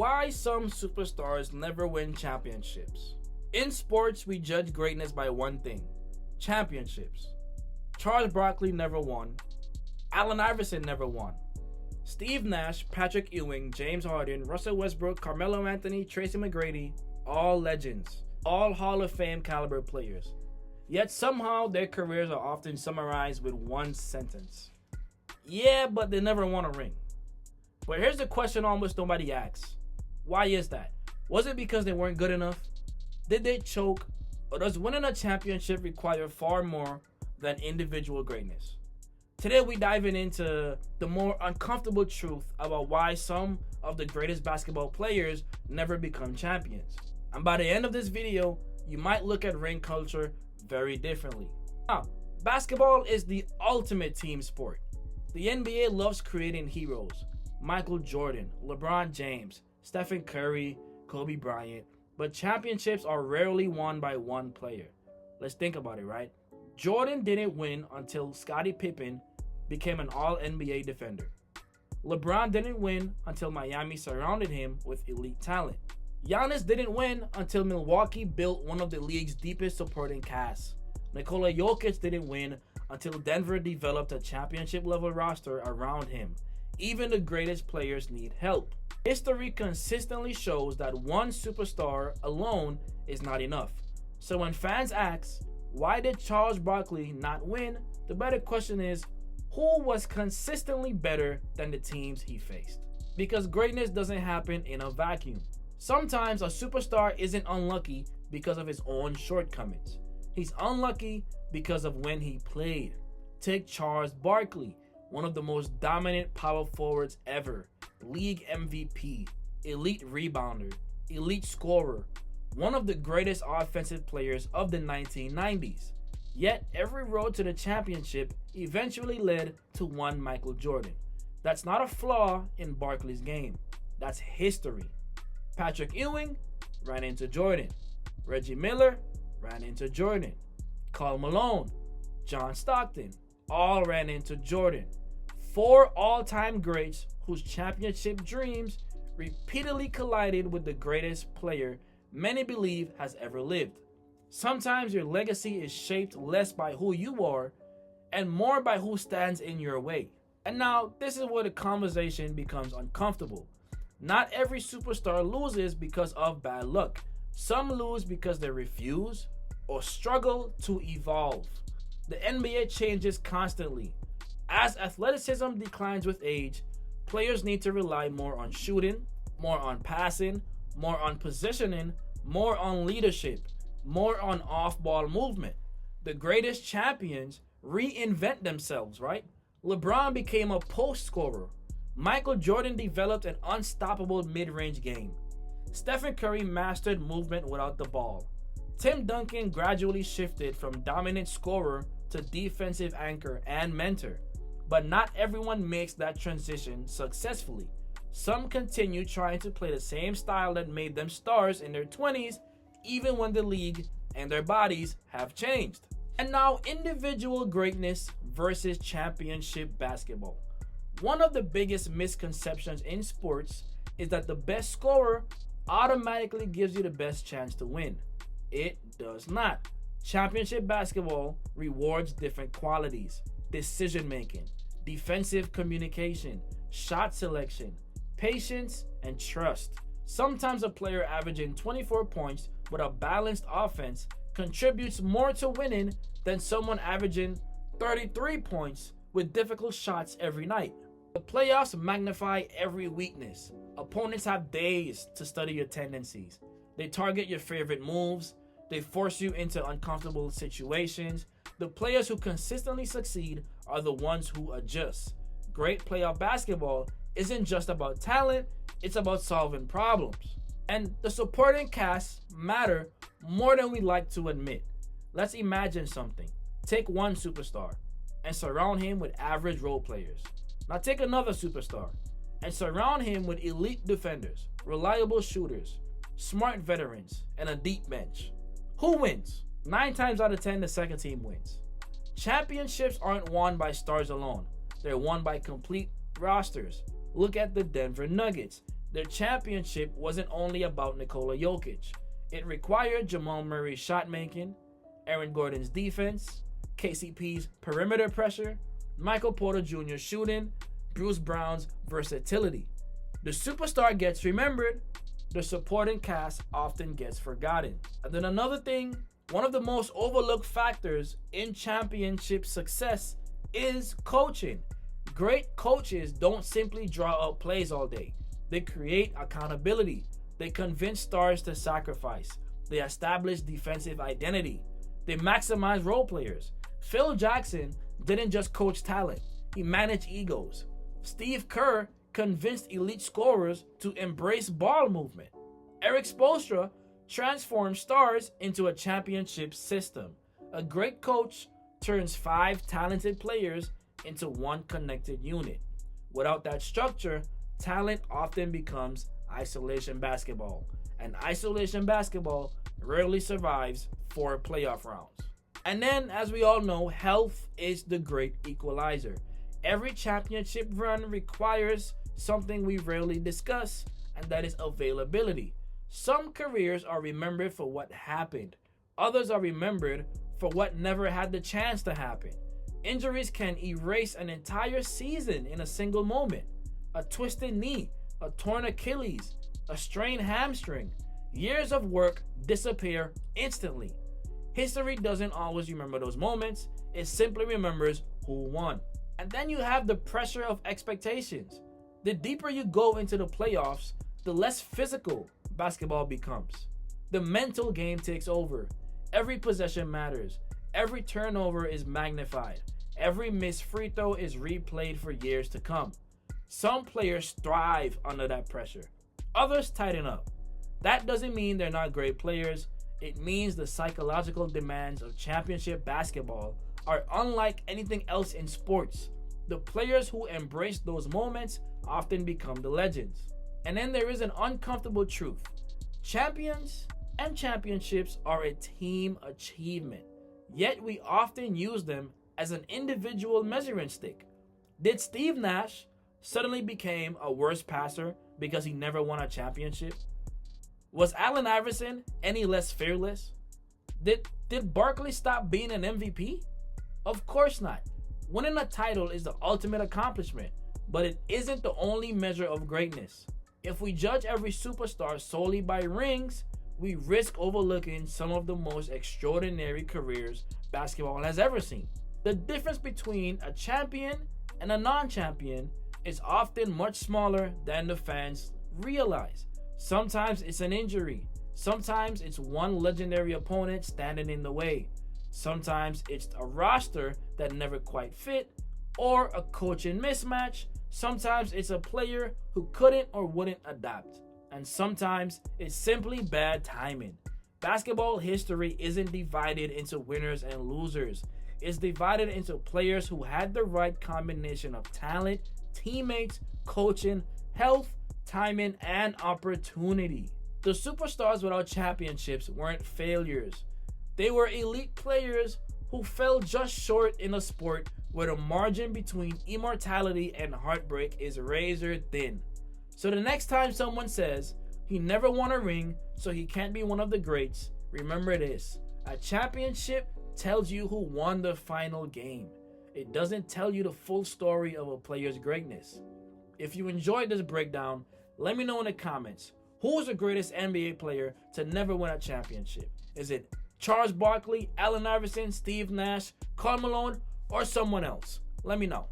Why some superstars never win championships. In sports, we judge greatness by one thing: championships. Charles Barkley never won. Allen Iverson never won. Steve Nash, Patrick Ewing, James Harden, Russell Westbrook, Carmelo Anthony, Tracy McGrady, all legends, all Hall of Fame caliber players. Yet somehow their careers are often summarized with one sentence: yeah, but they never won a ring. But here's the question almost nobody asks. Why is that? Was it because they weren't good enough? Did they choke? Or does winning a championship require far more than individual greatness? Today we're diving into the more uncomfortable truth about why some of the greatest basketball players never become champions. And by the end of this video, you might look at ring culture very differently. Now, basketball is the ultimate team sport. The NBA loves creating heroes: Michael Jordan, LeBron James, Stephen Curry, Kobe Bryant. But championships are rarely won by one player. Let's think about it, right? Jordan didn't win until Scottie Pippen became an all-NBA defender. LeBron didn't win until Miami surrounded him with elite talent. Giannis didn't win until Milwaukee built one of the league's deepest supporting casts. Nikola Jokic didn't win until Denver developed a championship-level roster around him. Even the greatest players need help. History consistently shows that one superstar alone is not enough. So when fans ask, why did Charles Barkley not win? The better question is, who was consistently better than the teams he faced? Because greatness doesn't happen in a vacuum. Sometimes a superstar isn't unlucky because of his own shortcomings. He's unlucky because of when he played. Take Charles Barkley, one of the most dominant power forwards ever, league MVP, elite rebounder, elite scorer, one of the greatest offensive players of the 1990s. Yet every road to the championship eventually led to one Michael Jordan. That's not a flaw in Barkley's game. That's history. Patrick Ewing ran into Jordan. Reggie Miller ran into Jordan. Karl Malone, John Stockton, all ran into Jordan. 4 all-time greats whose championship dreams repeatedly collided with the greatest player many believe has ever lived. Sometimes your legacy is shaped less by who you are and more by who stands in your way. And now, this is where the conversation becomes uncomfortable. Not every superstar loses because of bad luck. Some lose because they refuse or struggle to evolve. The NBA changes constantly. As athleticism declines with age, players need to rely more on shooting, more on passing, more on positioning, more on leadership, more on off-ball movement. The greatest champions reinvent themselves, right? LeBron became a post scorer. Michael Jordan developed an unstoppable mid-range game. Stephen Curry mastered movement without the ball. Tim Duncan gradually shifted from dominant scorer to defensive anchor and mentor. But not everyone makes that transition successfully. Some continue trying to play the same style that made them stars in their 20s, even when the league and their bodies have changed. And now, individual greatness versus championship basketball. One of the biggest misconceptions in sports is that the best scorer automatically gives you the best chance to win. It does not. Championship basketball rewards different qualities: decision making, defensive communication, shot selection, patience, and trust. Sometimes a player averaging 24 points with a balanced offense contributes more to winning than someone averaging 33 points with difficult shots every night. The playoffs magnify every weakness. Opponents have days to study your tendencies. They target your favorite moves. They force you into uncomfortable situations. The players who consistently succeed are the ones who adjust. Great playoff basketball isn't just about talent, it's about solving problems. And the supporting cast matter more than we like to admit. Let's imagine something. Take one superstar and surround him with average role players. Now take another superstar and surround him with elite defenders, reliable shooters, smart veterans, and a deep bench. Who wins? 9 times out of 10, the second team wins. Championships aren't won by stars alone. They're won by complete rosters. Look at the Denver Nuggets. Their championship wasn't only about Nikola Jokic. It required Jamal Murray's shot making, Aaron Gordon's defense, KCP's perimeter pressure, Michael Porter Jr.'s shooting, Bruce Brown's versatility. The superstar gets remembered, the supporting cast often gets forgotten. And then another thing, one of the most overlooked factors in championship success is coaching. Great coaches don't simply draw up plays all day. They create accountability. They convince stars to sacrifice. They establish defensive identity. They maximize role players. Phil Jackson didn't just coach talent, he managed egos. Steve Kerr convinced elite scorers to embrace ball movement. Eric Spoelstra transformed stars into a championship system. A great coach turns 5 talented players into one connected unit. Without that structure, talent often becomes isolation basketball, and isolation basketball rarely survives 4 playoff rounds. And then, as we all know, health is the great equalizer. Every championship run requires something we rarely discuss, and that is availability. Some careers are remembered for what happened. Others are remembered for what never had the chance to happen. Injuries can erase an entire season in a single moment. A twisted knee, a torn Achilles, a strained hamstring. Years of work disappear instantly. History doesn't always remember those moments. It simply remembers who won. And then you have the pressure of expectations. The deeper you go into the playoffs, the less physical basketball becomes. The mental game takes over. Every possession matters. Every turnover is magnified. Every missed free throw is replayed for years to come. Some players thrive under that pressure. Others tighten up. That doesn't mean they're not great players. It means the psychological demands of championship basketball are unlike anything else in sports. The players who embrace those moments often become the legends. And then there is an uncomfortable truth. Champions and championships are a team achievement, yet we often use them as an individual measuring stick. Did Steve Nash suddenly become a worse passer because he never won a championship? Was Allen Iverson any less fearless? Did Barkley stop being an MVP? Of course not. Winning a title is the ultimate accomplishment, but it isn't the only measure of greatness. If we judge every superstar solely by rings, we risk overlooking some of the most extraordinary careers basketball has ever seen. The difference between a champion and a non-champion is often much smaller than the fans realize. Sometimes it's an injury. Sometimes it's one legendary opponent standing in the way. Sometimes it's a roster that never quite fit, or a coaching mismatch. Sometimes it's a player who couldn't or wouldn't adapt. And sometimes it's simply bad timing. Basketball history isn't divided into winners and losers. It's divided into players who had the right combination of talent, teammates, coaching, health, timing, and opportunity. The superstars without championships weren't failures. They were elite players who fell just short in a sport where the margin between immortality and heartbreak is razor thin. So the next time someone says he never won a ring, so he can't be one of the greats, remember this: a championship tells you who won the final game. It doesn't tell you the full story of a player's greatness. If you enjoyed this breakdown, let me know in the comments. Who is the greatest NBA player to never win a championship? Is it Charles Barkley, Allen Iverson, Steve Nash, Karl Malone, or someone else? Let me know.